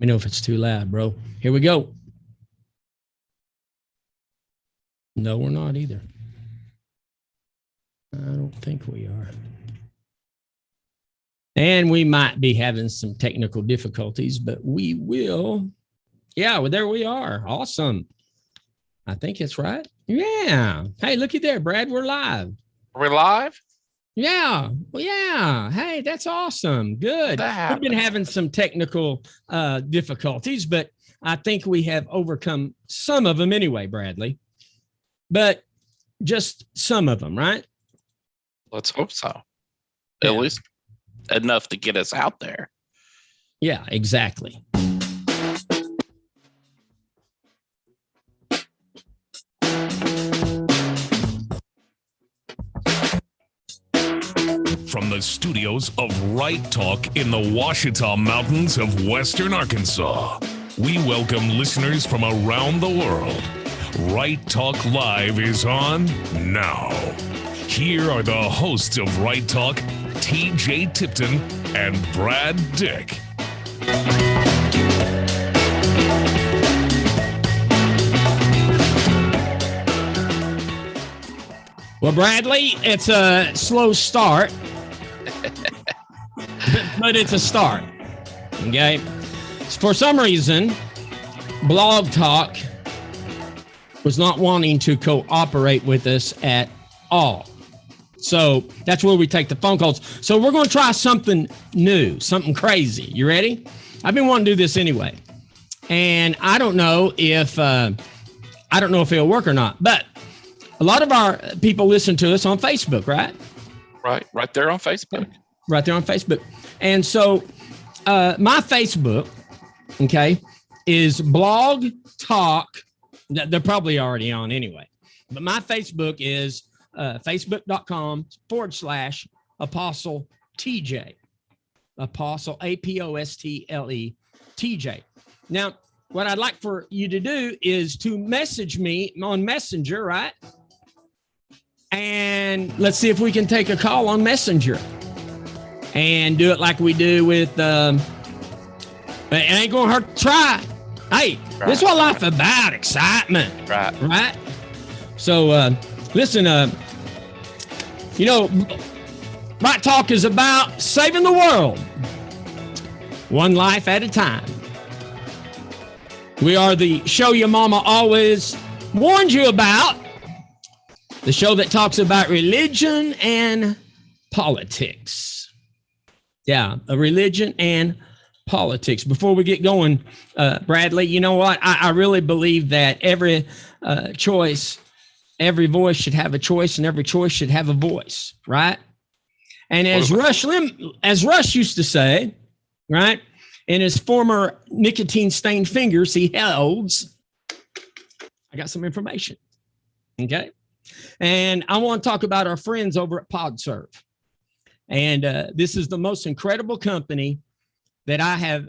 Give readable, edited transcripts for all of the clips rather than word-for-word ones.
me know if it's too loud, bro. Here we go. No, we're not either. I don't think we are. And we might be having some technical difficulties, but we will. Yeah, well, there we are. Awesome. I think it's right. Yeah. Hey, looky there, Brad. We're live. We're live? Yeah. Well, yeah. Hey, that's awesome. Good. We've been having some technical difficulties, but I think we have overcome some of them anyway, Bradley. But just some of them, right? Let's hope so. At least enough to get us out there. Yeah, exactly. From the studios of Right Talk in the Ouachita Mountains of Western Arkansas, we welcome listeners from around the world. Right Talk Live is on now. Here are the hosts of Right Talk, TJ Tipton and Brad Dick. Well, Bradley, it's a slow start, but it's a start. Okay. For some reason, Blog Talk was not wanting to cooperate with us at all. So that's where we take the phone calls. So we're going to try something new, something crazy. You ready? I've been wanting to do this anyway. And I don't know if it'll work or not, but a lot of our people listen to us on Facebook, right? Right there on Facebook. Right there on Facebook. And so my Facebook, okay, is Blog Talk. They're probably already on anyway. But my Facebook is facebook.com/Apostle TJ. Apostle, APOSTLE TJ. Now, what I'd like for you to do is to message me on Messenger, right? And let's see if we can take a call on Messenger and do it like we do with, it ain't going to hurt to try. Hey, this is what life is about, excitement. Right? So, listen, Right Talk is about saving the world, one life at a time. We are the show your mama always warned you about, the show that talks about religion and politics. Yeah, religion and politics. Before we get going, Bradley, you know what? I really believe that every voice should have a choice, and every choice should have a voice, right? And as Rush used to say, right, in his former nicotine-stained fingers, he holds, I got some information, okay? And I want to talk about our friends over at PodServe. And this is the most incredible company that I have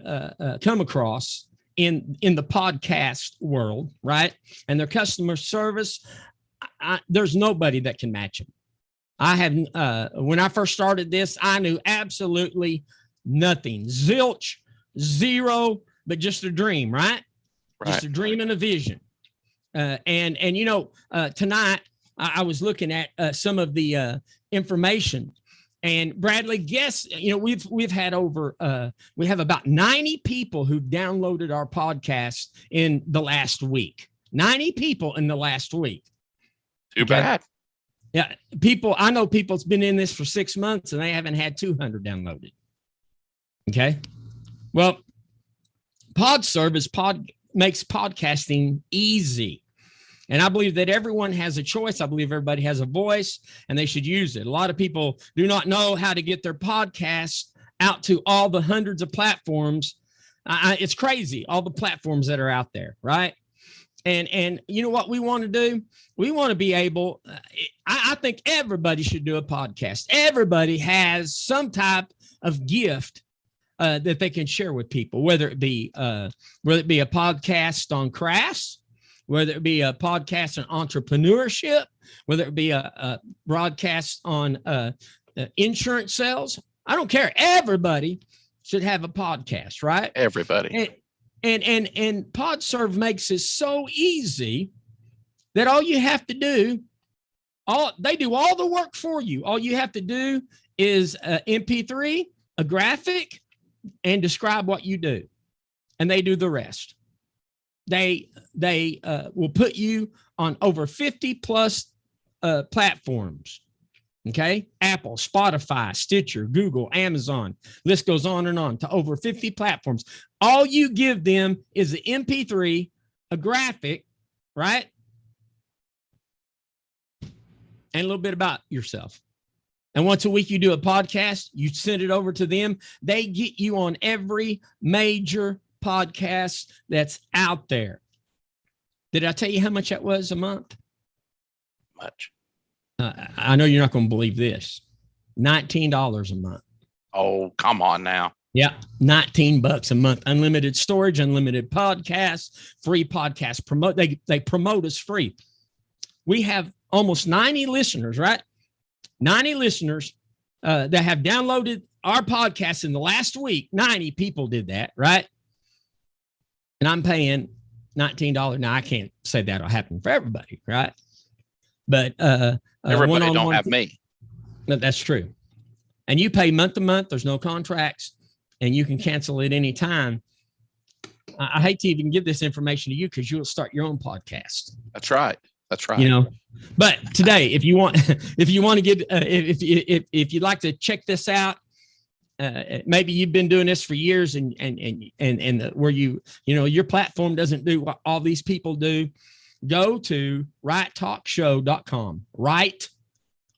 come across in the podcast world, right? And their customer service, there's nobody that can match them. I have, when I first started this, I knew absolutely nothing, zilch, zero, but just a dream, right? Just a dream and a vision. And tonight I was looking at some of the information. And Bradley, guess, we've had we have about 90 people who've downloaded our podcast in the last week. 90 people in the last week. Too bad. Yeah. I know people's been in this for 6 months and they haven't had 200 downloaded. Okay. Well, PodServe makes podcasting easy. And I believe that everyone has a choice. I believe everybody has a voice and they should use it. A lot of people do not know how to get their podcast out to all the hundreds of platforms. It's crazy, all the platforms that are out there, right? And you know what we want to do? We want to be able, I think everybody should do a podcast. Everybody has some type of gift that they can share with people, whether it be a podcast on crafts, whether it be a podcast on entrepreneurship, whether it be a broadcast on insurance sales. I don't care. Everybody should have a podcast, right? Everybody. And PodServe makes it so easy that all you have to do, they do all the work for you. All you have to do is MP3, a graphic, and describe what you do, and they do the rest. They will put you on over 50 plus platforms. Okay, Apple, Spotify, Stitcher, Google, Amazon. List goes on and on to over 50 platforms. All you give them is an MP3, a graphic, right? And a little bit about yourself. And once a week you do a podcast, you send it over to them. They get you on every major podcast that's out there. Did I tell you how much that was a month? Much. I know you're not going to believe this. $19 a month. Oh, come on now. Yeah, $19 a month. Unlimited storage, unlimited podcasts, free podcast promote. They promote us free. We have almost 90 listeners, right? 90 listeners that have downloaded our podcast in the last week. 90 people did that, right? And I'm paying $19. Now, I can't say that'll happen for everybody, right? But everybody don't have me. No, that's true. And you pay month to month. There's no contracts, and you can cancel at any time. I hate to even give this information to you because you'll start your own podcast. That's right. That's right. You know, but today, if you want to get, if you'd like to check this out, maybe you've been doing this for years, and where your platform doesn't do what all these people do. Go to righttalkshow.com. Right,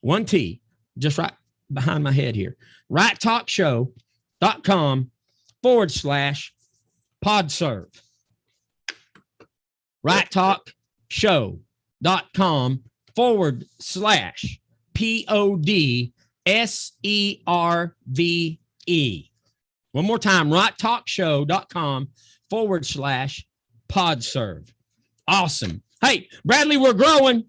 one T, just right behind my head here. righttalkshow.com/podserve. righttalkshow.com/PODSERVE. One more time, righttalkshow.com/podserve. Awesome. Hey, Bradley, we're growing.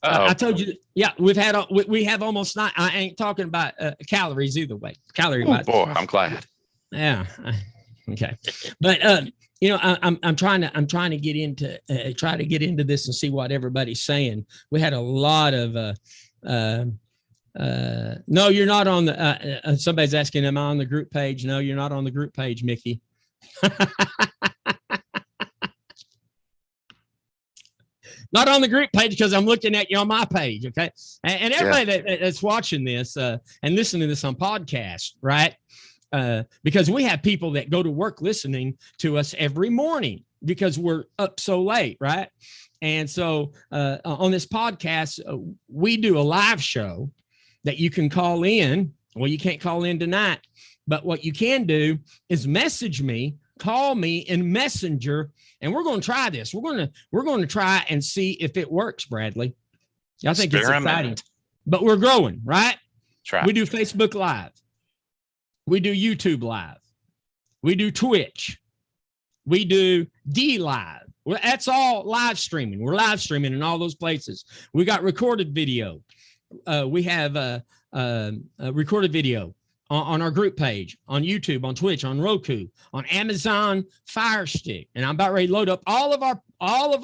I told you, yeah, we have almost not. I ain't talking about calories either way. Calorie-wise. Oh boy, I'm glad. Yeah. Okay. But I'm trying to get into this and see what everybody's saying. We had a lot of no, you're not on the. Somebody's asking, am I on the group page? No, you're not on the group page, Mickey. Not on the group page because I'm looking at you on my page, okay? And everybody that's watching this and listening to this on podcast, right? Because we have people that go to work listening to us every morning because we're up so late, right? And so on this podcast, we do a live show that you can call in. Well, you can't call in tonight, but what you can do is message me, call me in Messenger, and we're going to try this. We're going to try and see if it works, Bradley. I think it's exciting, but we're growing, right? Try. We do Facebook Live. We do YouTube Live. We do Twitch. We do D Live. Well, that's all live streaming. We're live streaming in all those places. We got recorded video. We have recorded video on our group page, on YouTube, on Twitch, on Roku, on Amazon Fire Stick. And I'm about ready to load up all of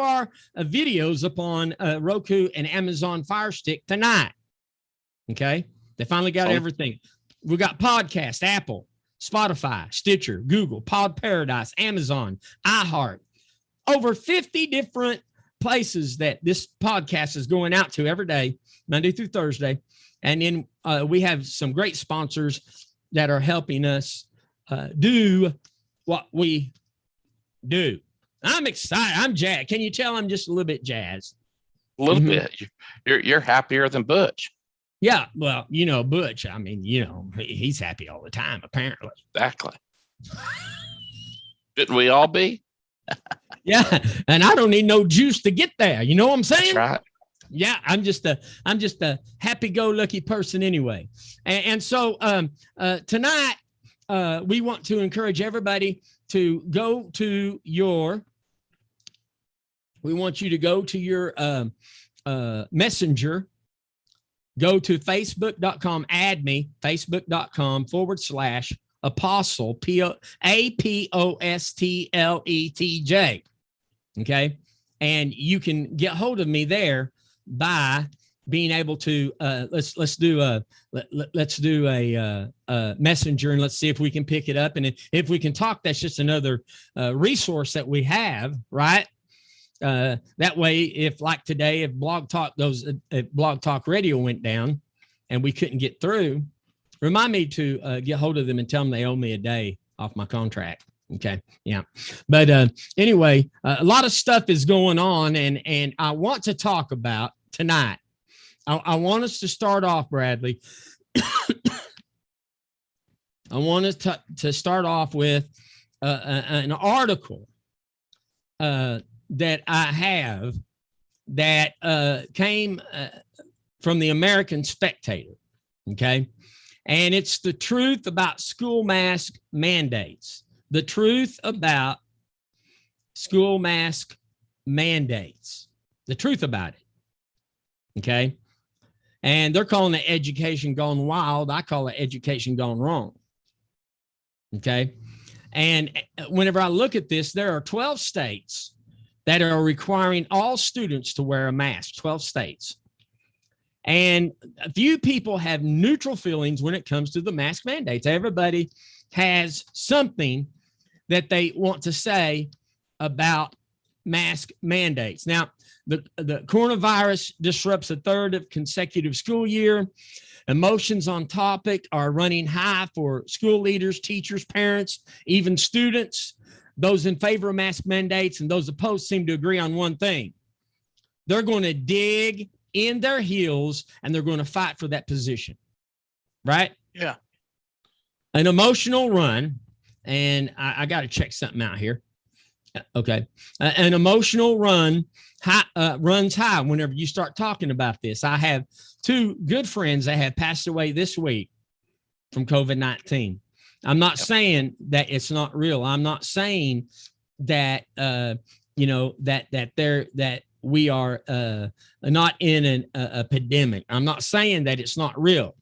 our videos upon Roku and Amazon Fire Stick tonight. Okay. They finally got everything. We got podcast, Apple, Spotify, Stitcher, Google, Pod Paradise, Amazon, iHeart, over 50 different places that this podcast is going out to every day, Monday through Thursday. And then we have some great sponsors that are helping us do what we do. I'm excited. I'm jazzed. Can you tell I'm just a little bit jazzed? A little bit. You're happier than Butch. Yeah. Well, Butch, I mean, he's happy all the time, apparently. Exactly. Shouldn't we all be? Yeah. And I don't need no juice to get there. You know what I'm saying? That's right. Yeah, I'm just a happy-go-lucky person anyway. And so tonight we want to encourage everybody to go to your. We want you to go to your Messenger. Go to facebook.com, add me, facebook.com / Apostle, APOSTLETJ. Okay. And you can get hold of me there by being able to let's do a messenger, and let's see if we can pick it up. And if we can talk, that's just another resource that we have, right? That way, if like today, if Blog Talk Radio went down and we couldn't get through, remind me to get hold of them and tell them they owe me a day off my contract. Okay. Yeah. But anyway, a lot of stuff is going on, and I want to talk about tonight. I want us to start off, Bradley. I want us to start off with an article that I have that came from the American Spectator. Okay. And it's the truth about school mask mandates. The truth about school mask mandates. The truth about it. Okay. And they're calling it education gone wild. I call it education gone wrong. Okay. And whenever I look at this, there are 12 states that are requiring all students to wear a mask, 12 states. And a few people have neutral feelings when it comes to the mask mandates. Everybody has something that they want to say about mask mandates. Now, the coronavirus disrupts a third of consecutive school year. Emotions on topic are running high for school leaders, teachers, parents, even students. Those in favor of mask mandates and those opposed seem to agree on one thing. They're going to dig in their heels and they're going to fight for that position. Right? Yeah. An emotional run, and I got to check something out here. Okay. An emotional run runs high whenever you start talking about this. I have two good friends that have passed away this week from COVID-19. I'm not saying that it's not real. I'm not saying that, that we are not in an epidemic. I'm not saying that it's not real,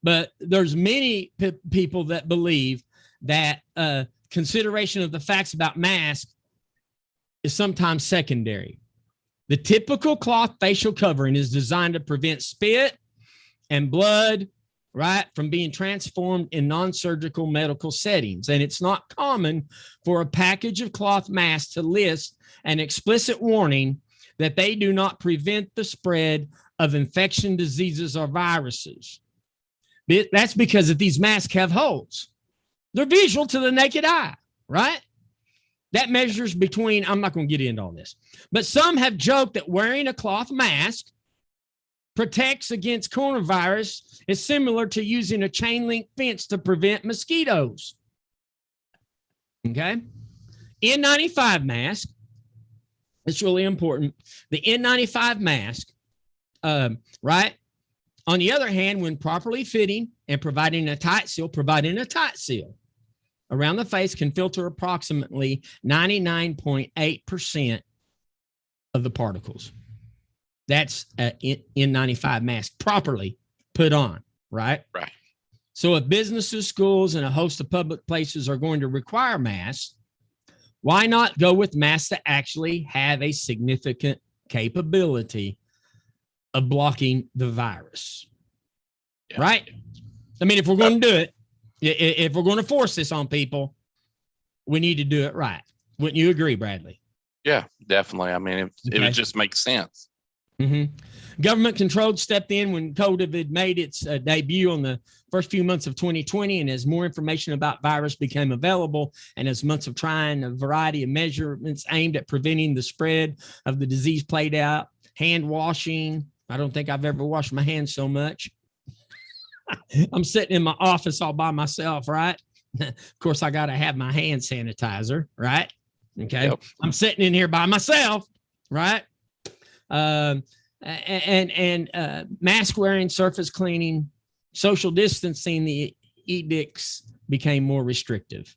but there's many people that believe that consideration of the facts about masks is sometimes secondary. The typical cloth facial covering is designed to prevent spit and blood, right, from being transformed in non-surgical medical settings. And it's not common for a package of cloth masks to list an explicit warning that they do not prevent the spread of infection diseases or viruses. That's because these masks have holes. They're visual to the naked eye, right? That measures between, I'm not going to get into all this, but some have joked that wearing a cloth mask protects against coronavirus is similar to using a chain link fence to prevent mosquitoes. Okay. N95 mask. It's really important. The N95 mask, right? On the other hand, when properly fitting and providing a tight seal around the face can filter approximately 99.8% of the particles. That's an N95 mask properly put on, right? Right. So if businesses, schools, and a host of public places are going to require masks, why not go with masks that actually have a significant capability of blocking the virus? Yeah. Right? I mean, if we're going to do it, if we're going to force this on people, we need to do it right. Wouldn't you agree, Bradley? Yeah, definitely. I mean, it would just make sense. Mm-hmm. Government controlled stepped in when COVID made its debut on the first few months of 2020. And as more information about virus became available, and as months of trying a variety of measurements aimed at preventing the spread of the disease played out, hand washing. I don't think I've ever washed my hands so much. I'm sitting in my office all by myself, right? Of course, I got to have my hand sanitizer, right? Okay. Yep. I'm sitting in here by myself, right? And mask wearing, surface cleaning, social distancing, the edicts became more restrictive.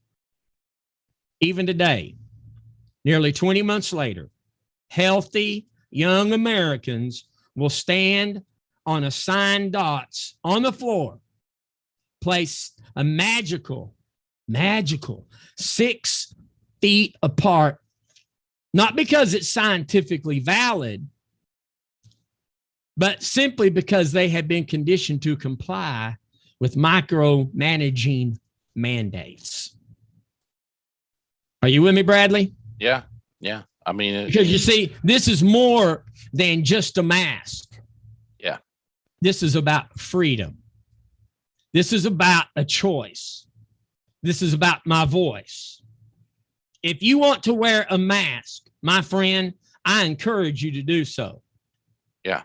Even today, nearly 20 months later, healthy young Americans will stand on assigned dots on the floor placed a magical 6 feet apart, not because it's scientifically valid, but simply because they had been conditioned to comply with micromanaging mandates. Are you with me, Bradley? Yeah. Yeah. I mean, because you see, this is more than just a mask. Yeah. This is about freedom. This is about a choice. This is about my voice. If you want to wear a mask, my friend, I encourage you to do so. Yeah.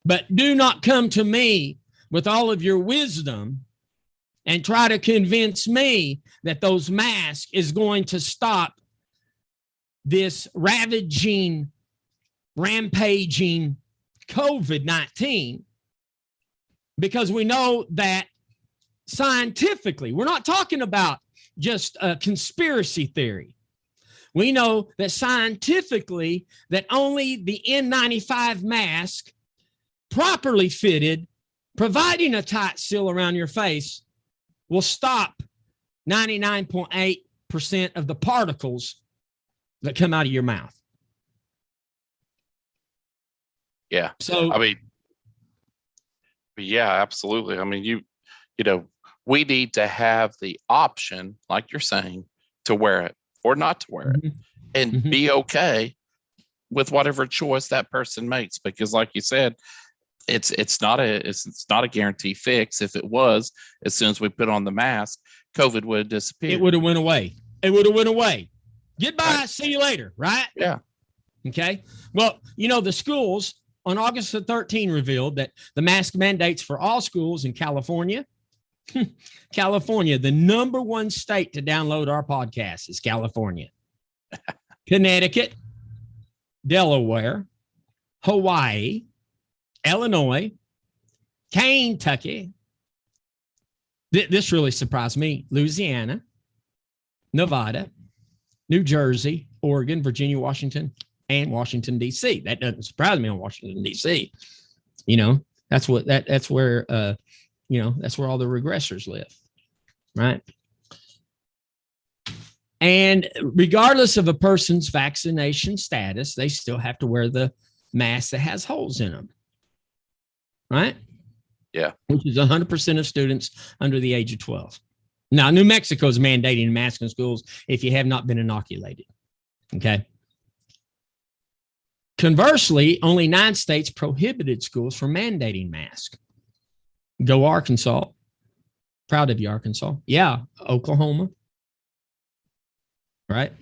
But do not come to me with all of your wisdom and try to convince me that those masks is going to stop this ravaging, rampaging COVID-19, because we know that scientifically, we're not talking about just a conspiracy theory. We know that scientifically that only the N95 mask, properly fitted, providing a tight seal around your face, will stop 99.8% of the particles that come out of your mouth. Yeah. So, I mean, yeah, absolutely. I mean, you know, we need to have the option, like you're saying, to wear it or not to wear it, and be okay with whatever choice that person makes. Because, like you said, it's not a guarantee fix. If it was, as soon as we put on the mask, COVID would have disappeared. it would have went away. It would have went away. Goodbye. Right. See you later. Right? Yeah. Okay. Well, you know, the schools on August the 13th revealed that the mask mandates for all schools in California, California, the number one state to download our podcast is California, Connecticut, Delaware, Hawaii, Illinois, Kentucky. This really surprised me. Louisiana, Nevada, New Jersey, Oregon, Virginia, Washington, and Washington, D.C. That doesn't surprise me on Washington, D.C. You know, that's where that's where all the regressors live, right? And regardless of a person's vaccination status, they still have to wear the mask that has holes in them, right? Yeah. Which is 100% of students under the age of 12. Now, New Mexico is mandating masks in schools if you have not been inoculated. Okay. Conversely, only 9 states prohibited schools from mandating masks. Go Arkansas. Proud of you, Arkansas. Yeah. Oklahoma. Right.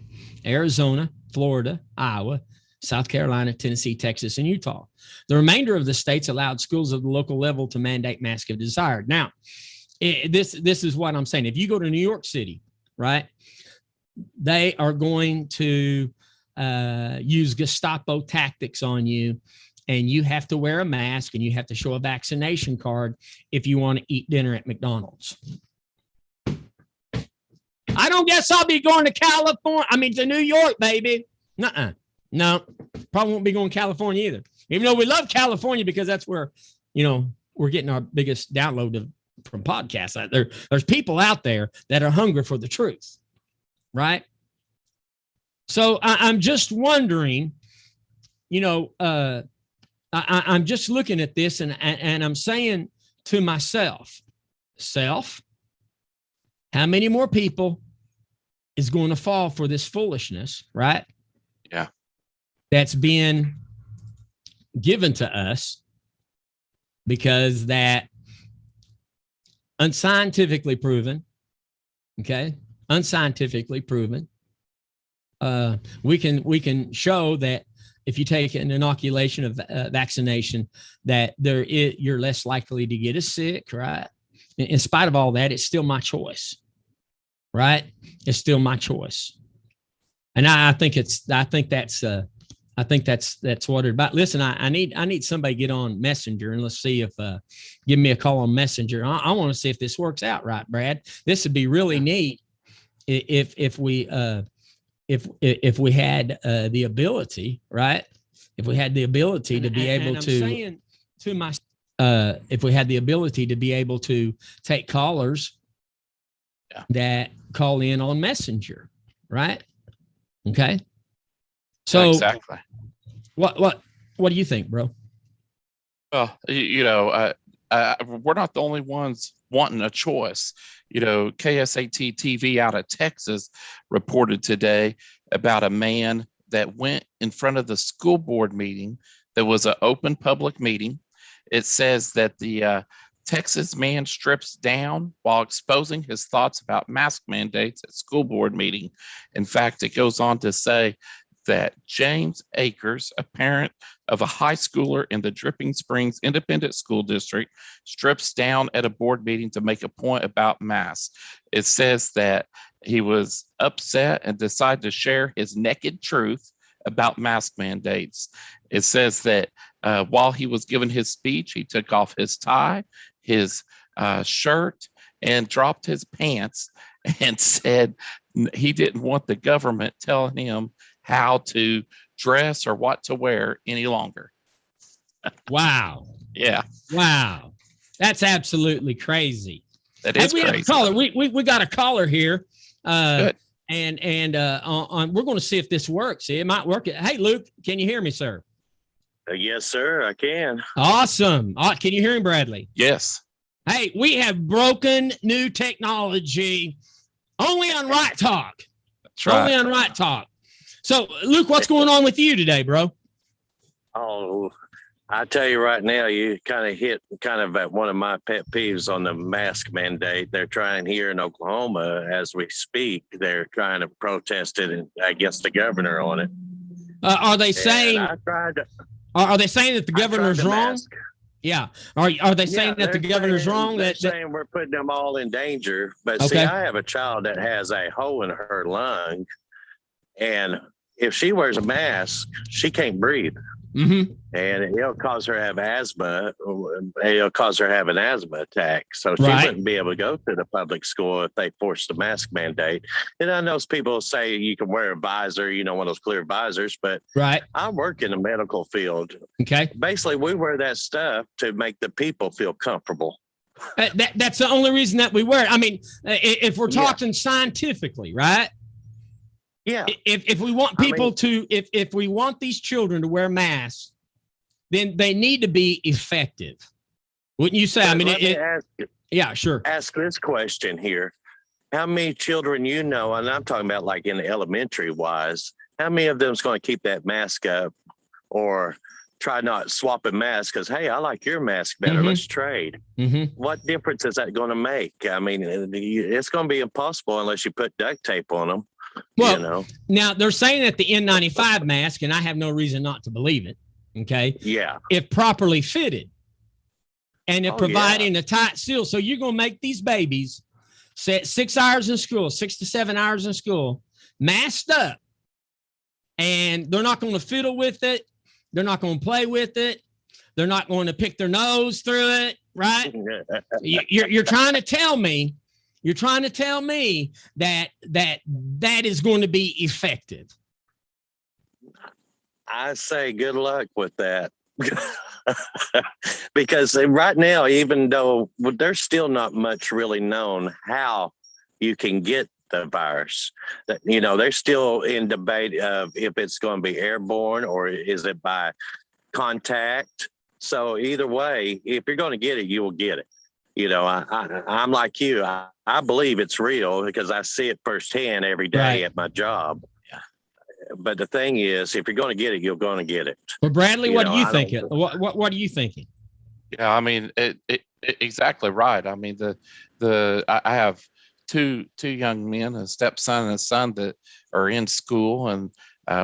Arizona, Florida, Iowa, South Carolina, Tennessee, Texas, and Utah. The remainder of the states allowed schools at the local level to mandate masks if desired. Now, this is what I'm saying. If you go to New York City, right, they are going to use Gestapo tactics on you, and you have to wear a mask and you have to show a vaccination card if you want to eat dinner at McDonald's. I don't guess I'll be going to to New York, baby. Nuh-uh. No, probably won't be going to California either. Even though we love California because that's where, we're getting our biggest download from podcasts. There's people out there that are hungry for the truth, right? So I'm just wondering, I'm just looking at this and I'm saying to myself, how many more people is going to fall for this foolishness, right? Yeah. That's being given to us because that unscientifically proven, we can show that if you take an inoculation of vaccination, that you're less likely to get as sick, right? In spite of all that, it's still my choice, right? It's still my choice, and I think that's what it's about. Listen, I need somebody to get on Messenger and let's see if give me a call on Messenger. I want to see if this works out right, Brad. This would be really neat if we had the ability, right? If we had the ability to be able to. I'm saying to my if we had the ability to be able to take callers that call in on Messenger, right? Okay. So exactly. What do you think, bro? Well, we're not the only ones wanting a choice. KSAT TV out of Texas reported today about a man that went in front of the school board meeting. That was an open public meeting. It says that the Texas man strips down while exposing his thoughts about mask mandates at school board meeting. In fact, it goes on to say that James Akers, a parent of a high schooler in the Dripping Springs Independent School District, strips down at a board meeting to make a point about masks. It says that he was upset and decided to share his naked truth about mask mandates. It says that while he was giving his speech, he took off his tie, his shirt, and dropped his pants and said he didn't want the government telling him how to dress or what to wear any longer. Wow. Yeah. Wow. That's absolutely crazy. That is crazy. Have a caller. We got a caller here. Good. And we're going to see if this works. It might work. Hey, Luke, can you hear me, sir? Yes, sir, I can. Awesome. Can you hear him, Bradley? Yes. Hey, we have broken new technology only on Right Talk. That's right. Only on Right Talk. So, Luke, what's going on with you today, bro? Oh, I tell you right now, you kind of hit at one of my pet peeves on the mask mandate. They're trying here in Oklahoma as we speak. They're trying to protest it against the governor on it. Are they saying? Are they saying that the governor's wrong? Mask. Yeah. Are they saying that the governor's wrong? They're saying we're putting them all in danger. But okay. See, I have a child that has a hole in her lung, and if she wears a mask, she can't breathe. Mm-hmm. And it'll cause her to have asthma. It'll cause her to have an asthma attack. So she wouldn't be able to go to the public school if they forced the mask mandate. And I know people say you can wear a visor, one of those clear visors, but I work in the medical field. Okay. Basically, we wear that stuff to make the people feel comfortable. That's the only reason that we wear it. I mean, if we're talking scientifically, right? Yeah. If we want people if we want these children to wear masks, then they need to be effective. Wouldn't you say? I mean, yeah, sure. Ask this question here. How many children and I'm talking about like in the elementary wise, how many of them is going to keep that mask up or try not swapping masks because, hey, I like your mask better. Mm-hmm. Let's trade. Mm-hmm. What difference is that going to make? I mean, it's going to be impossible unless you put duct tape on them. Well, now they're saying that the N95 mask, and I have no reason not to believe it. Okay. Yeah. If properly fitted and if providing a tight seal. So you're going to make these babies sit 6 hours in school, 6 to 7 hours in school, masked up, and they're not going to fiddle with it. They're not going to play with it. They're not going to pick their nose through it. Right. You're trying to tell me. You're trying to tell me that is going to be effective. I say good luck with that. Because right now, even though there's still not much really known how you can get the virus, that they're still in debate of if it's going to be airborne or is it by contact. So either way, if you're going to get it, you will get it. I'm like you. I believe it's real because I see it firsthand every day at my job. Yeah. But the thing is, if you're going to get it, you're going to get it. Well, Bradley, what do you think? What are you thinking? Yeah, I mean, it exactly right. I mean, I have two young men, a stepson and a son that are in school, and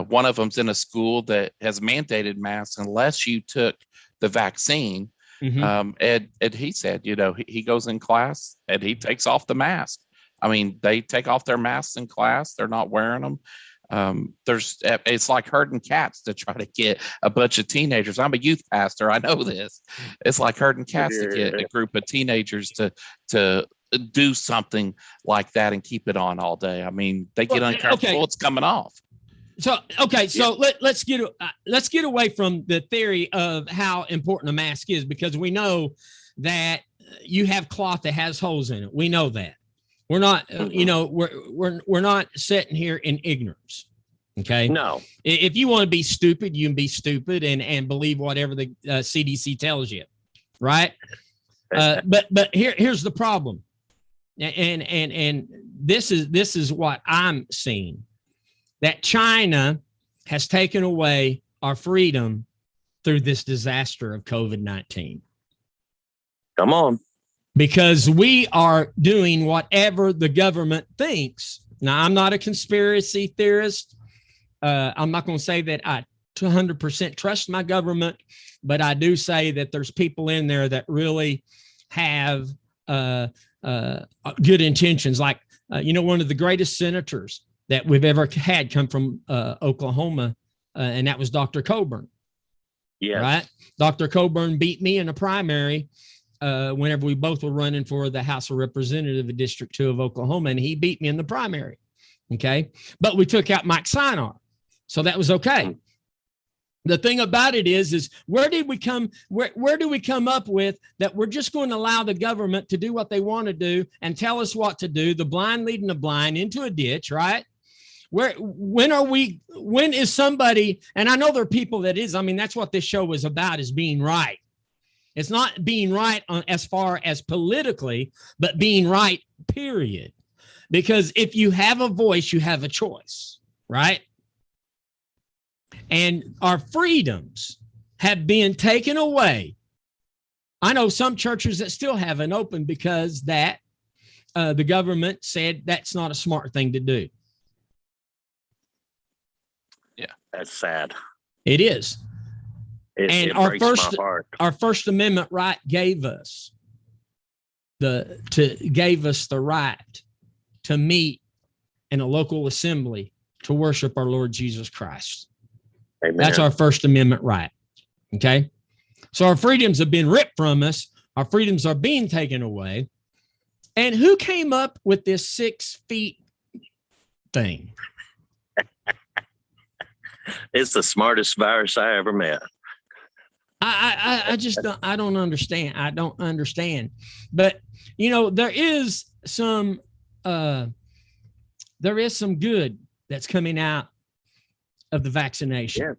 one of them's in a school that has mandated masks unless you took the vaccine. Mm-hmm. And he said, he goes in class and he takes off the mask. I mean, they take off their masks in class. They're not wearing them. It's like herding cats to try to get a bunch of teenagers. I'm a youth pastor. I know this. It's like herding cats to get a group of teenagers to do something like that and keep it on all day. I mean, they get uncomfortable. Okay. It's coming off. So okay, so let's get away from the theory of how important a mask is, because we know that you have cloth that has holes in it. We know that. We're not, we're not sitting here in ignorance. Okay. No. If you want to be stupid, you can be stupid and believe whatever the CDC tells you, right? But here's the problem, and this is what I'm seeing, that China has taken away our freedom through this disaster of COVID-19. Come on. Because we are doing whatever the government thinks. Now, I'm not a conspiracy theorist. I'm not going to say that I 200% trust my government, but I do say that there's people in there that really have good intentions. Like, one of the greatest senators that we've ever had come from Oklahoma, and that was Dr. Coburn. Yeah. Right? Dr. Coburn beat me in a primary whenever we both were running for the House of Representatives of District 2 of Oklahoma, and he beat me in the primary. Okay. But we took out Mike Sinar. So that was okay. The thing about it is where do we come up with that we're just going to allow the government to do what they want to do and tell us what to do, the blind leading the blind into a ditch, right? When is somebody, and I know there are people that is, that's what this show is about, is being right. It's not being right as far as politically, but being right, period. Because if you have a voice, you have a choice, right? And our freedoms have been taken away. I know some churches that still haven't opened because that the government said that's not a smart thing to do. Yeah, that's sad. It is. And our First Amendment right gave us the right to meet in a local assembly to worship our Lord Jesus Christ. Amen. That's our First Amendment right. Okay. So our freedoms have been ripped from us. Our freedoms are being taken away. And who came up with this 6 feet thing? It's the smartest virus I ever met. I just don't understand. I don't understand. But there is some good that's coming out of the vaccination. Yeah.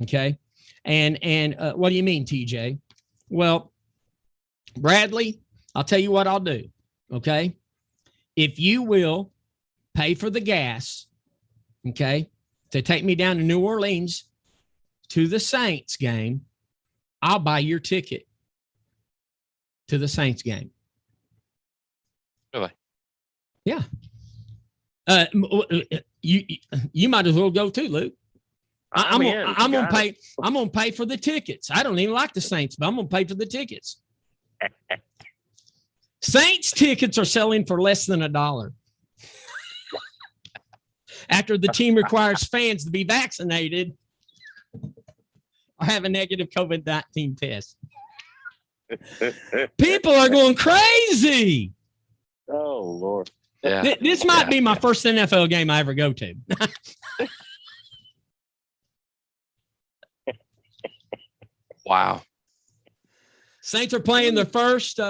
Okay. And what do you mean, TJ? Well, Bradley, I'll tell you what I'll do. Okay. If you will pay for the gas, okay, to take me down to New Orleans to the Saints game, I'll buy your ticket to the Saints game. Really? Yeah. You might as well go too, Luke. I'm gonna pay for the tickets. I don't even like the Saints, but I'm gonna pay for the tickets. Saints tickets are selling for less than $1. After the team requires fans to be vaccinated or have a negative COVID-19 test. People are going crazy. Oh, Lord. Yeah. This might be my first NFL game I ever go to. Wow. Saints are playing their first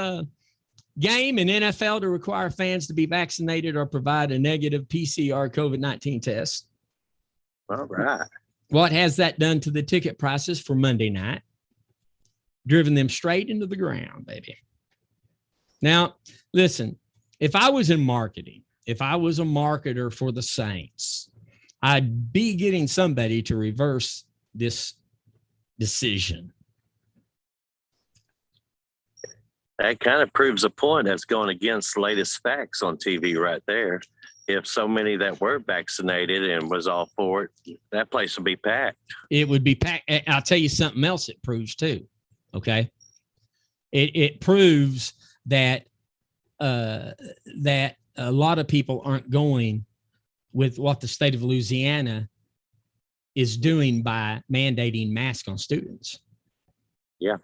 game in NFL to require fans to be vaccinated or provide a negative PCR COVID-19 test. All right. What has that done to the ticket prices for Monday night? Driven them straight into the ground, baby. Now, listen, if I was in marketing, if I was a marketer for the Saints, I'd be getting somebody to reverse this decision. That kind of proves a point that's going against the latest facts on TV right there. If so many that were vaccinated and was all for it, that place would be packed. It would be packed. I'll tell you something else it proves too. Okay. It proves that that a lot of people aren't going with what the state of Louisiana is doing by mandating masks on students. Yeah.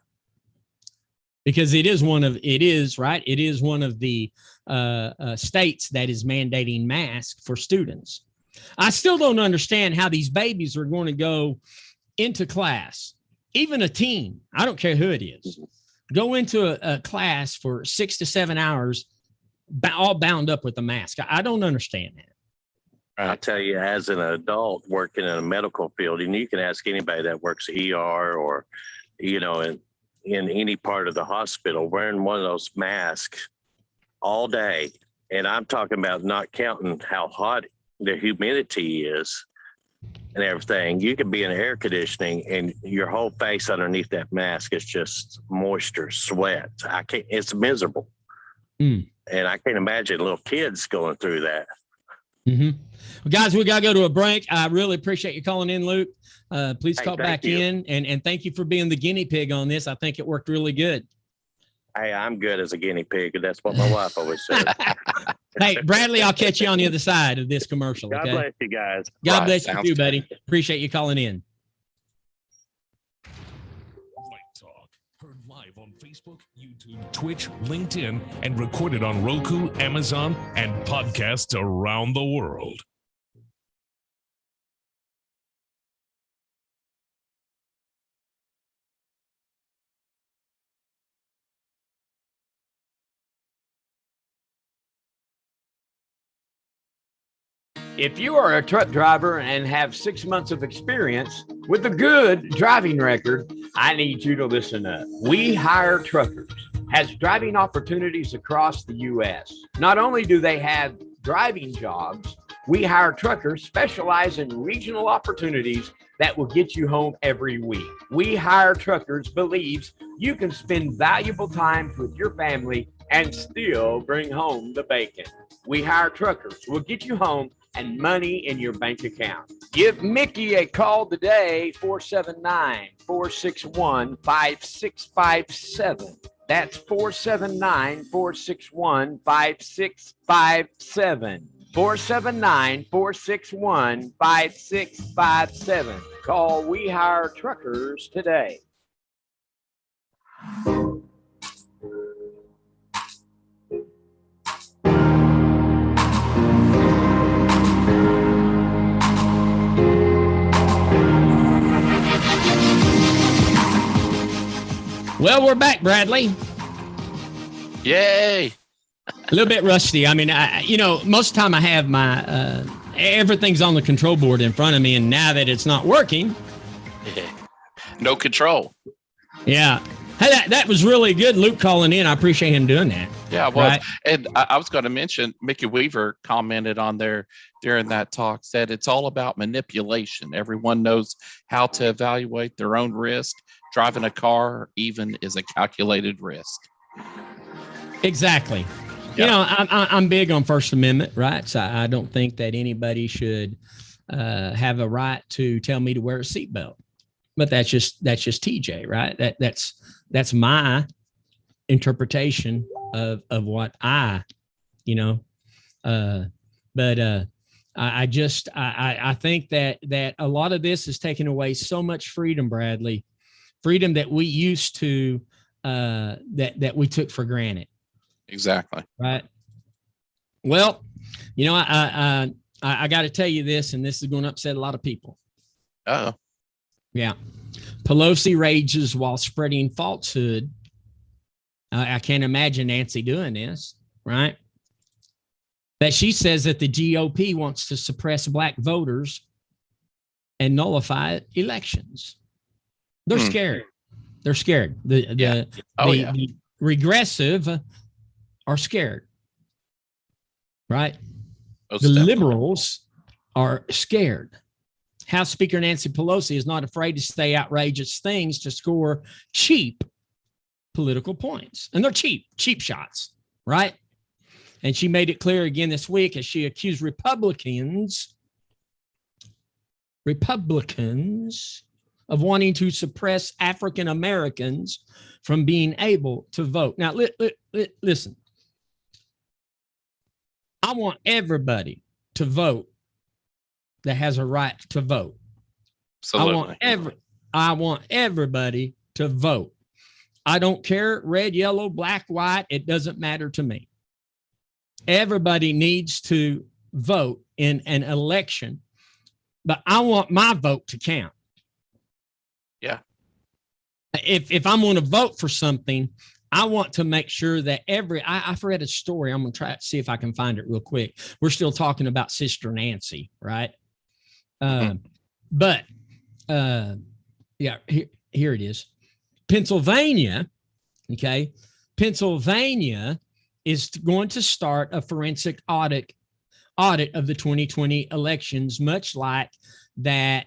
Because it is one of the states that is mandating masks for students. I still don't understand how these babies are going to go into class, even a teen. I don't care who it is. Go into a class for 6 to 7 hours, all bound up with a mask. I don't understand that. I tell you, as an adult working in a medical field, and you can ask anybody that works ER or, in any part of the hospital, wearing one of those masks all day. And I'm talking about not counting how hot the humidity is and everything. You could be in air conditioning and your whole face underneath that mask is just moisture, sweat. It's miserable. And I can't imagine little kids going through that. Mm-hmm. Well, guys, we got to go to a break. I really appreciate you calling in, Luke. Please call back in, and thank you for being the guinea pig on this. I think it worked really good. Hey, I'm good as a guinea pig, and that's what my wife always said. Hey, Bradley, I'll catch you on the other side of this commercial. God okay? bless you guys. God bless you too, buddy. Appreciate you calling in. Right Talk, heard live on Facebook, YouTube, Twitch, LinkedIn, and recorded on Roku, Amazon, and podcasts around the world. If you are a truck driver and have 6 months of experience with a good driving record, I need you to listen up. We Hire Truckers has driving opportunities across the U.S. Not only do they have driving jobs, We Hire Truckers specialize in regional opportunities that will get you home every week. We Hire Truckers believes you can spend valuable time with your family and still bring home the bacon. We Hire Truckers will get you home and money in your bank account. Give Mickey a call today, 479-461-5657. That's 479-461-5657. 479-461-5657. Call We Hire Truckers today. Well, we're back, Bradley. Yay. A little bit rusty. I mean, most of the time I have my everything's on the control board in front of me, and now that it's not working, no control. Yeah. Hey, that was really good. Luke calling in. I appreciate him doing that. Yeah, well, right? And I was going to mention Mickey Weaver commented on there during that talk, said it's all about manipulation. Everyone knows how to evaluate their own risk. Driving a car even is a calculated risk. Exactly. Yeah. I'm big on First Amendment rights. I don't think that anybody should have a right to tell me to wear a seatbelt. But that's just TJ, right? That's my interpretation of what I think that a lot of this is taking away so much freedom, Bradley, freedom that we used to that we took for granted. Exactly. Right. Well, I got to tell you this, and this is going to upset a lot of people. Oh. Yeah. Pelosi rages while spreading falsehood. I can't imagine Nancy doing this, right? That she says that the GOP wants to suppress black voters and nullify elections. They're scared. They're scared. The regressive are scared, right? Most the definitely. Liberals are scared. House Speaker Nancy Pelosi is not afraid to say outrageous things to score cheap political points. And they're cheap shots, right? And she made it clear again this week as she accused Republicans of wanting to suppress African Americans from being able to vote. Now, listen. I want everybody to vote that has a right to vote. Absolutely. I want everybody to vote. I don't care red, yellow, black, white. It doesn't matter to me. Everybody needs to vote in an election, but I want my vote to count. Yeah. If I'm going to vote for something, I want to make sure that I've read a story. I'm going to try to see if I can find it real quick. We're still talking about Sister Nancy, right? But yeah, here it is. Pennsylvania, okay? Pennsylvania is going to start a forensic audit of the 2020 elections, much like the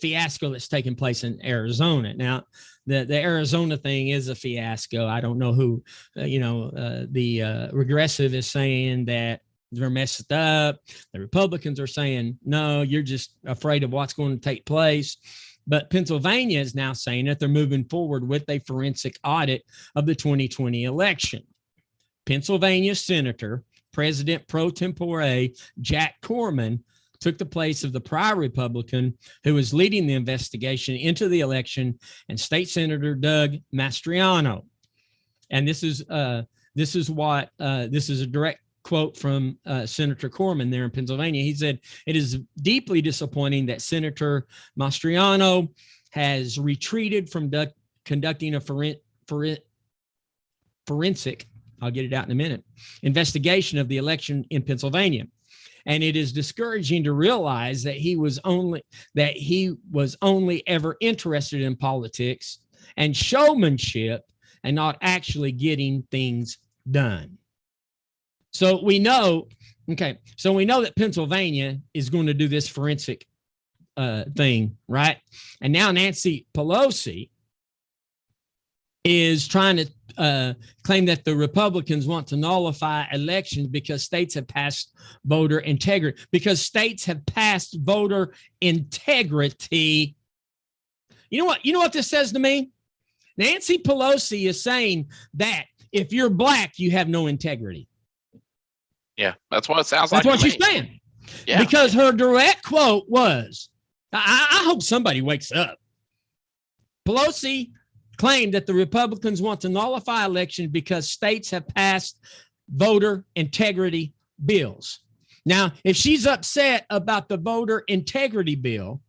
fiasco that's taking place in Arizona. Now, the Arizona thing is a fiasco. I don't know who, the regressive is saying that they're messed up. The Republicans are saying, no, you're just afraid of what's going to take place. But Pennsylvania is now saying that they're moving forward with a forensic audit of the 2020 election. Pennsylvania Senator, President pro tempore Jack Corman, took the place of the prior Republican who was leading the investigation into the election, and State Senator Doug Mastriano. And this is a direct quote from Senator Corman there in Pennsylvania. He said, "It is deeply disappointing that Senator Mastriano has retreated from conducting a forensic, I'll get it out in a minute, investigation of the election in Pennsylvania. And it is discouraging to realize that he was only ever interested in politics and showmanship and not actually getting things done." So we know that Pennsylvania is going to do this forensic thing, right? And now Nancy Pelosi is trying to claim that the Republicans want to nullify elections because states have passed voter integrity. Because states have passed voter integrity. You know what this says to me? Nancy Pelosi is saying that if you're black, you have no integrity. Yeah, that's what it sounds like. That's what she's saying. Yeah. Because her direct quote was, I hope somebody wakes up. Pelosi claimed that the Republicans want to nullify elections because states have passed voter integrity bills. Now, if she's upset about the voter integrity bill,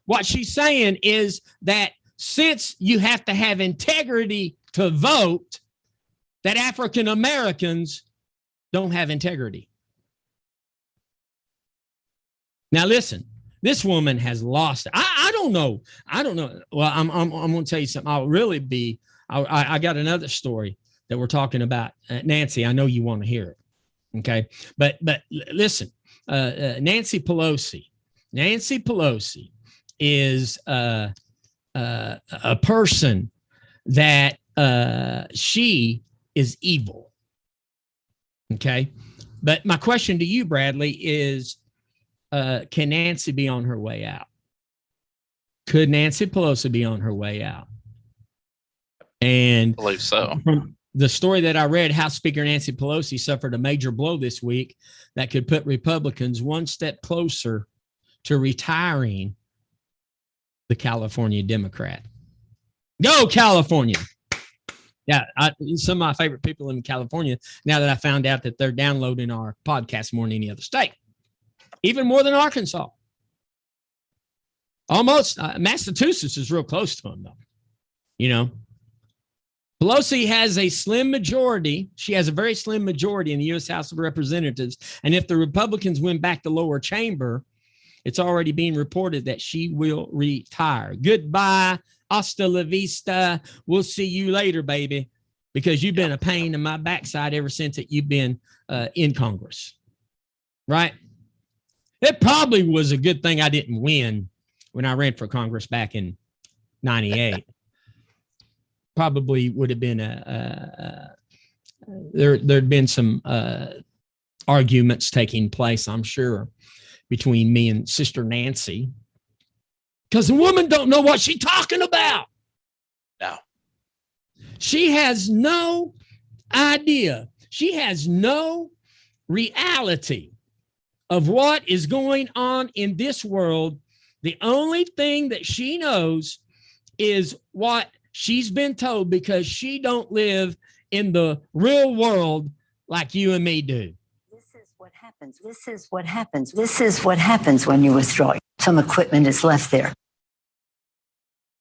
what she's saying is that since you have to have integrity to vote, that African Americans don't have integrity. Now, listen, this woman has lost it. I don't know. Well, I'm going to tell you something. I got another story that we're talking about. Nancy, I know you want to hear it. Okay. But listen, Nancy Pelosi is a person that she is evil. Okay. But my question to you, Bradley, is can Nancy be on her way out? Could Nancy Pelosi be on her way out? And I believe so. From the story that I read, House Speaker Nancy Pelosi suffered a major blow this week that could put Republicans one step closer to retiring the California Democrat. Go California. Yeah, some of my favorite people in California, now that I found out that they're downloading our podcast more than any other state, even more than Arkansas. Almost, Massachusetts is real close to them, though. You know, Pelosi has a slim majority. She has a very slim majority in the U.S. House of Representatives. And if the Republicans win back the lower chamber, it's already being reported that she will retire. Goodbye. Hasta la vista. We'll see you later, baby, because you've been a pain in my backside ever since that you've been in Congress, right? It probably was a good thing I didn't win when I ran for Congress back in 98. Probably would have been there'd been some arguments taking place, I'm sure, between me and Sister Nancy, because the woman don't know what she's talking about. No. She has no idea. She has no reality of what is going on in this world. The only thing that she knows is what she's been told, because she don't live in the real world like you and me do. This is what happens. This is what happens. This is what happens when you withdraw. Some equipment is left there.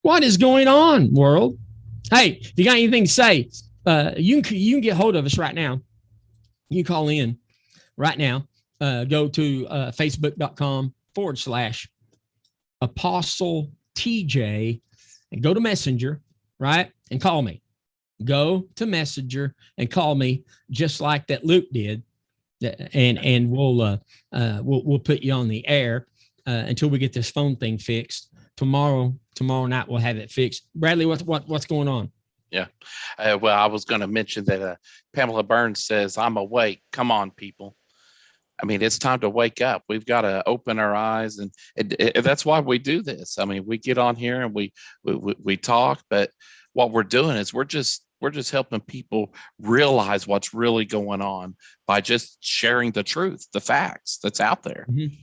What is going on, world? Hey, if you got anything to say, you can get hold of us right now. You call in right now. Go to facebook.com/Apostle TJ and go to Messenger, right? And call me. Go to Messenger and call me just like that Luke did. And we'll put you on the air until we get this phone thing fixed. Tomorrow night we'll have it fixed. Bradley, what's going on? Yeah. Well, I was going to mention that Pamela Burns says, I'm awake. Come on, people. I mean, it's time to wake up. We've got to open our eyes, and that's why we do this. I mean, we get on here and we talk, but what we're doing is we're just helping people realize what's really going on by just sharing the truth, the facts that's out there. Mm-hmm.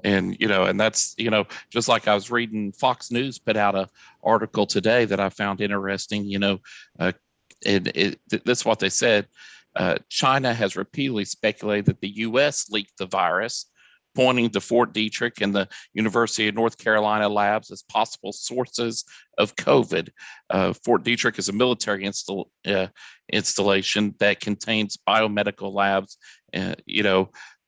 And that's, just like I was reading, Fox News put out an article today that I found interesting. That's what they said. China has repeatedly speculated that the U.S. leaked the virus, pointing to Fort Detrick and the University of North Carolina labs as possible sources of COVID. Fort Detrick is a military installation that contains biomedical labs,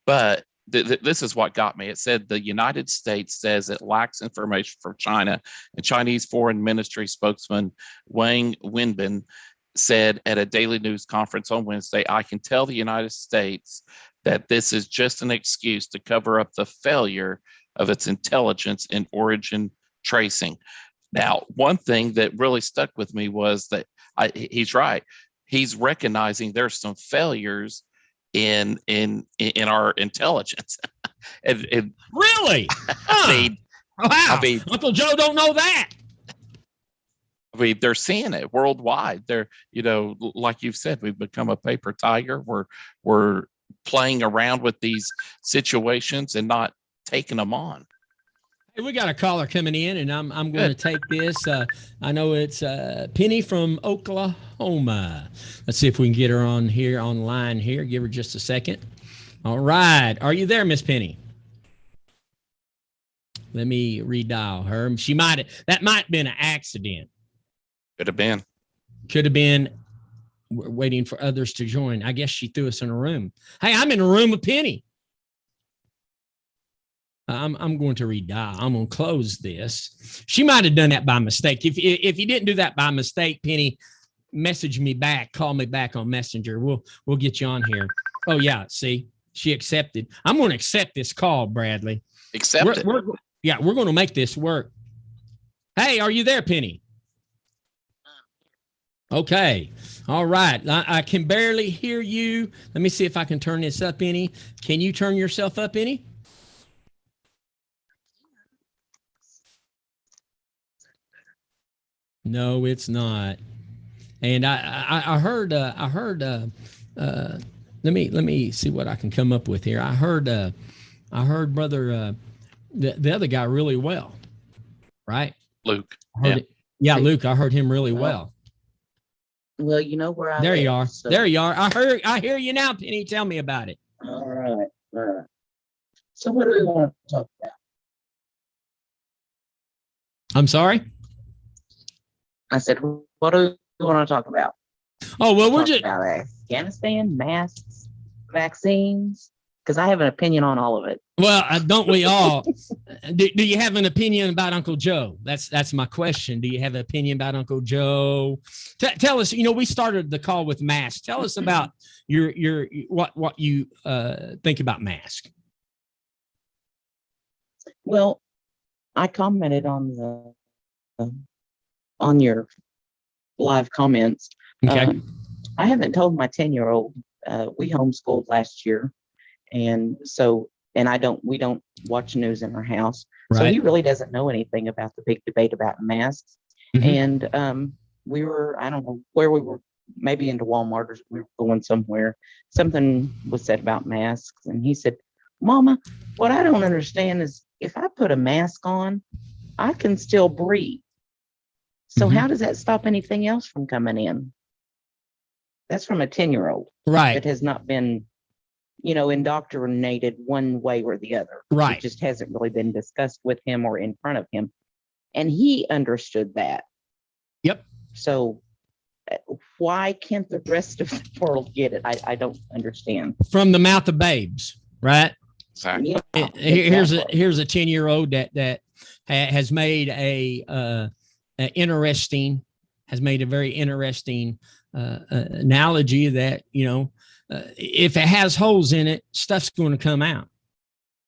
but this is what got me. It said the United States says it lacks information from China, and Chinese Foreign Ministry spokesman Wang Wenbin said at a daily news conference on Wednesday, I can tell the United States that this is just an excuse to cover up the failure of its intelligence and origin tracing. Now, one thing that really stuck with me was that he's right. He's recognizing there's some failures in our intelligence. and really? Wow. Uncle Joe don't know that. I mean, they're seeing it worldwide. They're, like you've said, we've become a paper tiger. We're playing around with these situations and not taking them on. Hey, we got a caller coming in, and I'm going to take this. I know it's Penny from Oklahoma. Let's see if we can get her online here. Give her just a second. All right. Are you there, Miss Penny? Let me redial her. That might have been an accident. Could have been. We're waiting for others to join. I guess she threw us in a room. Hey, I'm in a room with Penny. I'm going to redial. I'm going to close this. She might have done that by mistake. If you didn't do that by mistake, Penny, message me back. Call me back on Messenger. We'll get you on here. Oh yeah, see, she accepted. I'm going to accept this call, Bradley. Accept it. We're going to make this work. Hey, are you there, Penny? Okay. All right. I can barely hear you. Let me see if I can turn this up any. Can you turn yourself up any? No, it's not. And I heard let me see what I can come up with here. I heard brother the other guy really well. Right? Luke. Yeah, Luke, I heard him really well. Well, you know where I There live, you are. so. There you are. I hear you now, Penny. Tell me about it. All right. So what do we want to talk about? I'm sorry? I said, what do we want to talk about? Oh, well, we're Talk just about Afghanistan, masks, vaccines, because I have an opinion on all of it. well, don't we all? Do you have an opinion about Uncle Joe? That's my question. Do you have an opinion about Uncle Joe? Tell us. We started the call with masks. Tell us about your what you think about masks. Well, I commented on on your live comments. Okay. I haven't told my 10-year-old. We homeschooled last year, and we don't watch news in our house. Right. So he really doesn't know anything about the big debate about masks. Mm-hmm. And we were, I don't know where we were, maybe into Walmart or we were going somewhere. Something was said about masks, and he said, Mama, what I don't understand is if I put a mask on, I can still breathe. So how does that stop anything else from coming in? That's from a 10-year-old. Right. That has not been, indoctrinated one way or the other. Right. It just hasn't really been discussed with him or in front of him. And he understood that. Yep. So why can't the rest of the world get it? I don't understand. From the mouth of babes, right? Exactly. Yeah, Here's exactly. a 10-year-old that has made a very interesting analogy that, if it has holes in it, stuff's going to come out.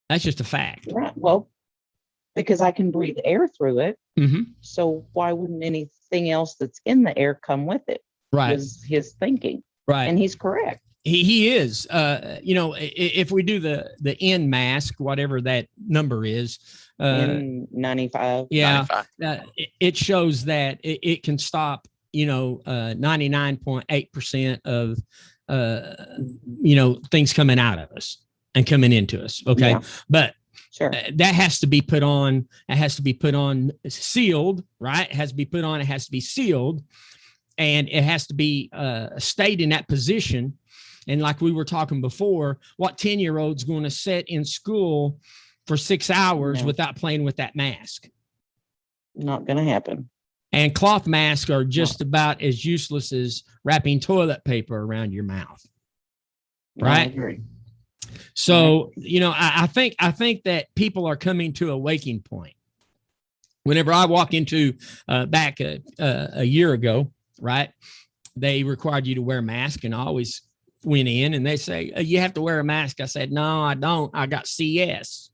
That's just a fact. Right. Well, because I can breathe air through it. Mm-hmm. So why wouldn't anything else that's in the air come with it? Right. Was his thinking. Right. And he's correct. He is. If we do the N mask, whatever that number is, in 95. Yeah, 95. It shows that it can stop 99.8% of things coming out of us and coming into us. Okay. Yeah. But Sure. that has to be put on. It has to be put on sealed, right? It has to be put on. It has to be sealed, and it has to be stayed in that position. And like we were talking before, what 10-year-old's going to sit in school for 6 hours without playing with that mask? Not going to happen. And cloth masks are just about as useless as wrapping toilet paper around your mouth. Right? I agree. So, I think that people are coming to a waking point. Whenever I walk into back a year ago, right, they required you to wear a mask, and I always went in and they say, you have to wear a mask. I said, no, I don't. I got CS.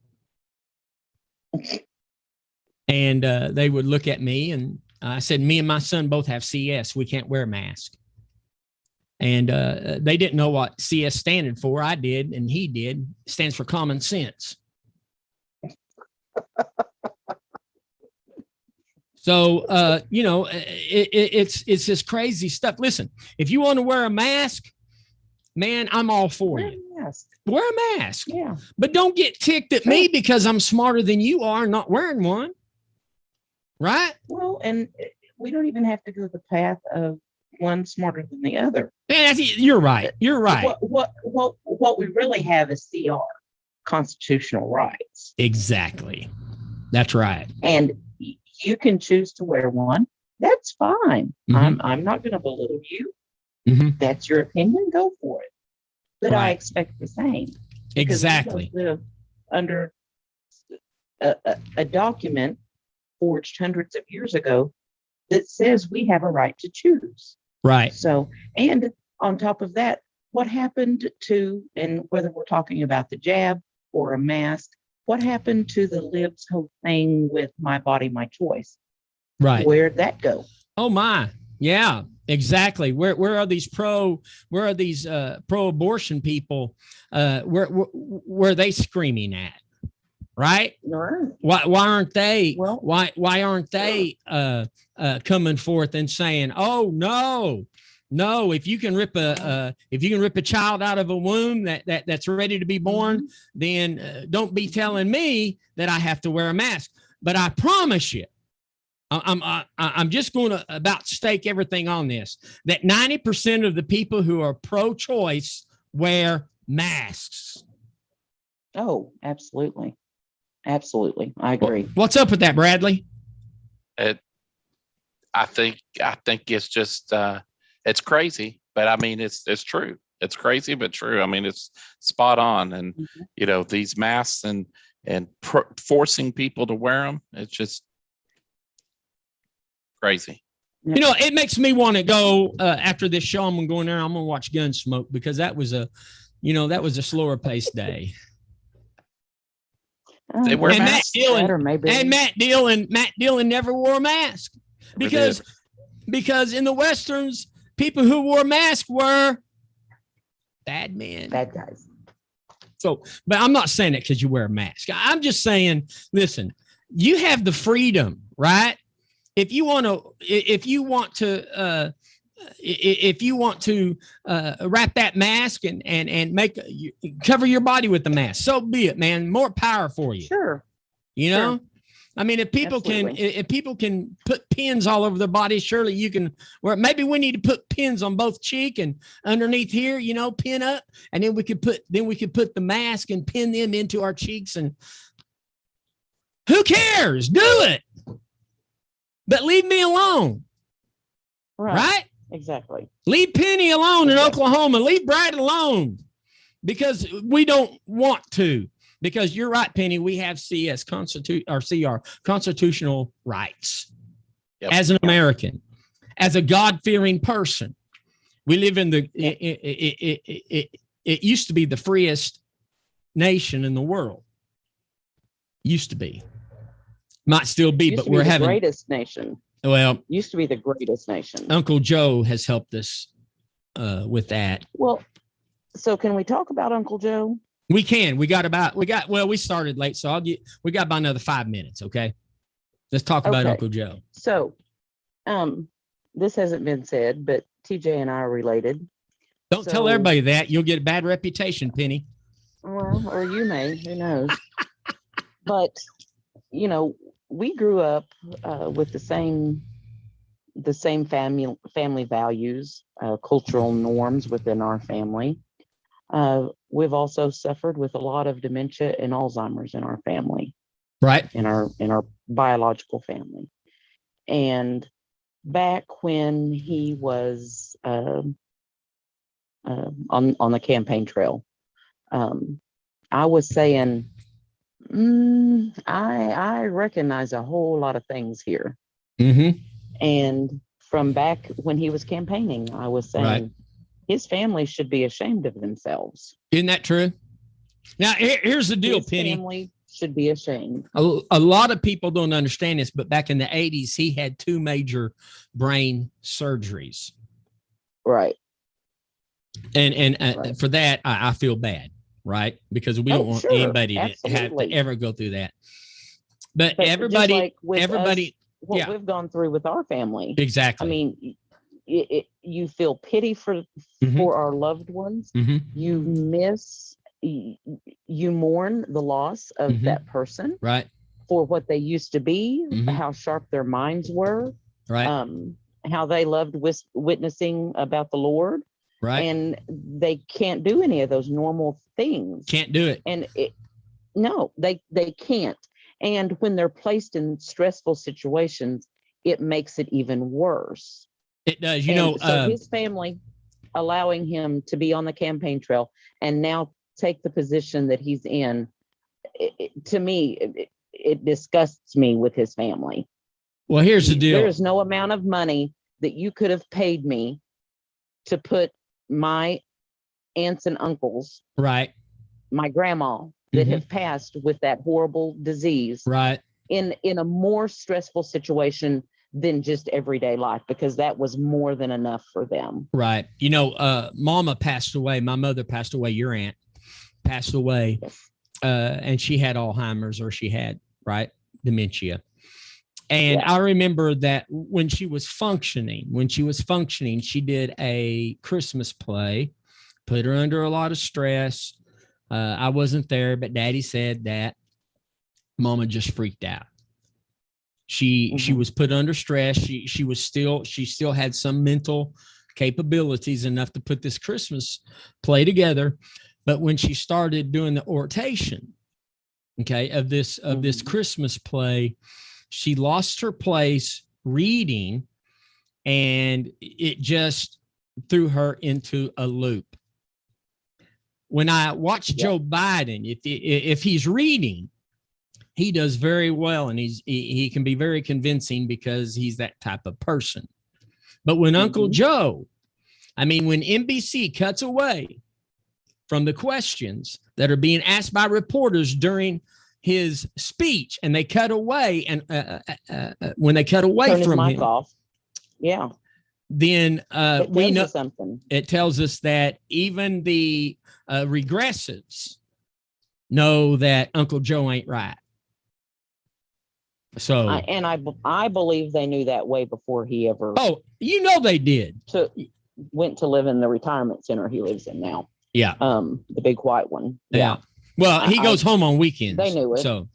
And they would look at me, and I said, me and my son both have CS. We can't wear a mask. And they didn't know what CS standed for. I did, and he did. It stands for common sense. So, it's this crazy stuff. Listen, if you want to wear a mask, man, I'm all for you. Wear a mask. Yeah. But don't get ticked at me because I'm smarter than you are not wearing one. Right? Well, and we don't even have to go the path of one smarter than the other. Man, you're right. You're right. What we really have is CR, constitutional rights. Exactly. That's right. And you can choose to wear one. That's fine. Mm-hmm. I'm not going to belittle you. Mm-hmm. That's your opinion. Go for it. But I expect the same. Exactly. We live under a document forged hundreds of years ago that says we have a right to choose. Right. So, and on top of that, what happened to, and whether we're talking about the jab or a mask, what happened to the libs whole thing with my body, my choice? Right. Where'd that go? Oh my. Yeah, exactly. Where are these pro-abortion people? Where are they screaming at? Right? Right. Why aren't they? Well, why aren't they coming forth and saying, "Oh no, if you can rip a child out of a womb that's ready to be born, then don't be telling me that I have to wear a mask." But I promise you, I'm just going to about stake everything on this, that 90% of the people who are pro-choice wear masks. Oh, absolutely. Absolutely. I agree. What's up with that, Bradley? I think it's just it's crazy, but I mean it's true. It's crazy but true. I mean it's spot on, and these masks and forcing people to wear them, it's just crazy. It makes me want to go after this show. I'm gonna go in there. I'm gonna watch Gunsmoke, because that was a slower paced day. They wear and masks. Matt Dillon never wore a mask because in the Westerns, people who wore masks were bad men, bad guys. So, but I'm not saying it because you wear a mask. I'm just saying, listen, you have the freedom, right? If you want to wrap that mask and cover your body with the mask, so be it, man. More power for you. Sure. You know, I mean, if people can put pins all over their body, surely you can. Or maybe we need to put pins on both cheek and underneath here, pin up, and then we could put the mask and pin them into our cheeks. And who cares? Do it, but leave me alone. Right? Exactly. Leave Penny alone in Oklahoma. Leave Brad alone, because we don't want to. Because you're right, Penny, we have CR constitutional rights. Yep. As an American, as a God-fearing person. We live in it used to be the freest nation in the world. Used to be. Might still be, but we're having the greatest nation. Well, used to be the greatest nation. Uncle Joe has helped us with that. Well, so can we talk about Uncle Joe? We can. We started late, so we got about another 5 minutes. Okay. Let's talk about Uncle Joe. So, this hasn't been said, but TJ and I are related. Don't tell everybody that. You'll get a bad reputation, Penny. Well, or you may, who knows? But, we grew up with the same family values, cultural norms within our family. We've also suffered with a lot of dementia and Alzheimer's in our family, right? In our biological family. And back when he was on the campaign trail, I was saying, I recognize a whole lot of things here. Mm-hmm. And from back when he was campaigning, I was saying, his family should be ashamed of themselves. Isn't that true? Now, here's the deal, Penny. His family should be ashamed. A lot of people don't understand this, but back in the 80s, he had 2 major brain surgeries. Right. And for that, I feel bad, right? Because we don't want anybody to have to ever go through that. But everybody, what we've gone through with our family. Exactly. I mean, you feel pity for our loved ones. Mm-hmm. You mourn the loss of that person, right? For what they used to be, how sharp their minds were, right? How they loved witnessing about the Lord, right? And they can't do any of those normal things. Can't do it, and they can't. And when they're placed in stressful situations, it makes it even worse. It does. So his family allowing him to be on the campaign trail and now take the position that he's in, to me, it disgusts me with his family. Well, here's the deal. There is no amount of money that you could have paid me to put my aunts and uncles, right, my grandma that have passed with that horrible disease, right, in a more stressful situation than just everyday life, because that was more than enough for them. Right. Mama passed away. My mother passed away. Your aunt passed away. And she had Alzheimer's, or she had, dementia. And I remember that when she was functioning, she did a Christmas play, put her under a lot of stress. I wasn't there, but Daddy said that Mama just freaked out. She was put under stress. She still had some mental capabilities enough to put this Christmas play together. But when she started doing the ortation, of this Christmas play, she lost her place reading, and it just threw her into a loop. When I watch Joe Biden, if he's reading, he does very well, and he can be very convincing because he's that type of person. But when Uncle Joe, when NBC cuts away from the questions that are being asked by reporters during his speech, and they cut away, and when they cut away turn from his mic him, off, then we know something. It tells us that even the regressives know that Uncle Joe ain't right. So, I believe they knew that way before he ever. Oh, they did. Went to live in the retirement center he lives in now. Yeah. The big white one. Yeah. Well, he goes home on weekends. They knew it. So,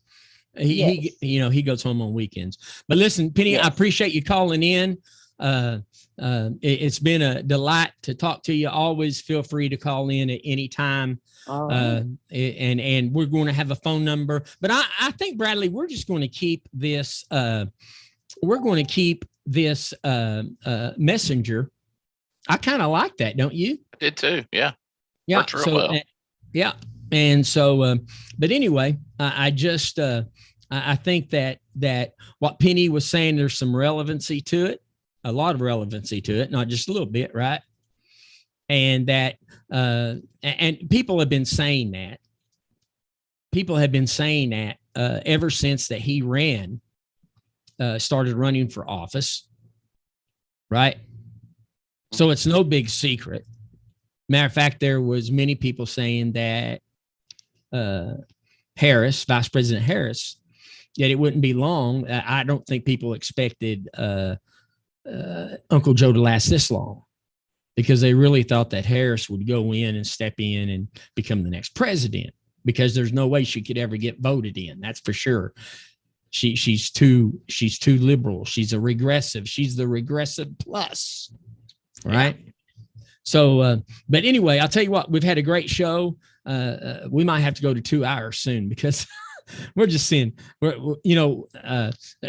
He goes home on weekends. But listen, Penny, I appreciate you calling in. It's been a delight to talk to you. Always feel free to call in at any time. And we're going to have a phone number. But I think, Bradley, we're just going to keep this. Messenger. I kind of like that, don't you? I did too. Yeah. Yeah. Yeah. And so, but anyway, I just, I think that what Penny was saying, there's some relevancy to it, a lot of relevancy to it, not just a little bit, right? And that, and people have been saying that. People have been saying that ever since that he started running for office, right? So it's no big secret. Matter of fact, there was many people saying that Harris, Vice President Harris, that it wouldn't be long. I don't think people expected Uncle Joe to last this long, because they really thought that Harris would go in and step in and become the next president, because there's no way she could ever get voted in. That's for sure. She's too liberal. She's a regressive. She's the regressive plus, right? Yeah. So, but anyway, I'll tell you what, we've had a great show. We might have to go to 2 hours soon, because we're just seeing,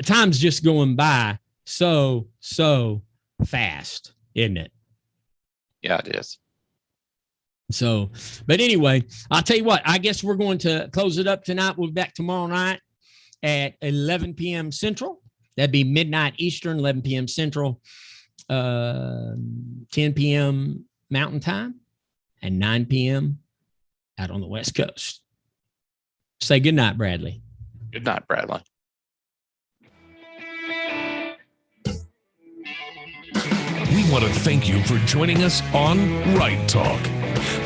time's just going by so fast, isn't it? Yeah, it is. So, but anyway, I'll tell you what, I guess we're going to close it up tonight. We'll be back tomorrow night at 11 p.m. Central. That'd be midnight Eastern, 11 p.m. Central, 10 p.m. Mountain Time, and 9 p.m. out on the West Coast. Say good night, Bradley. Good night, Bradley. We want to thank you for joining us on Right Talk.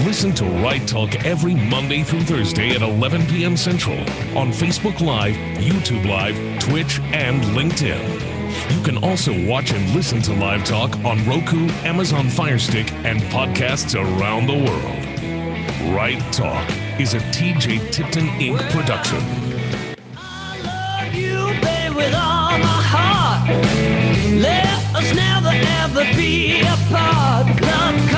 Listen to Right Talk every Monday through Thursday at 11 p.m. Central on Facebook Live, YouTube Live, Twitch, and LinkedIn. You can also watch and listen to Live Talk on Roku, Amazon Fire Stick, and podcasts around the world. Right Talk is a TJ Tipton Inc. production. I love you, babe, with all my heart. Let us never, ever be apart. Love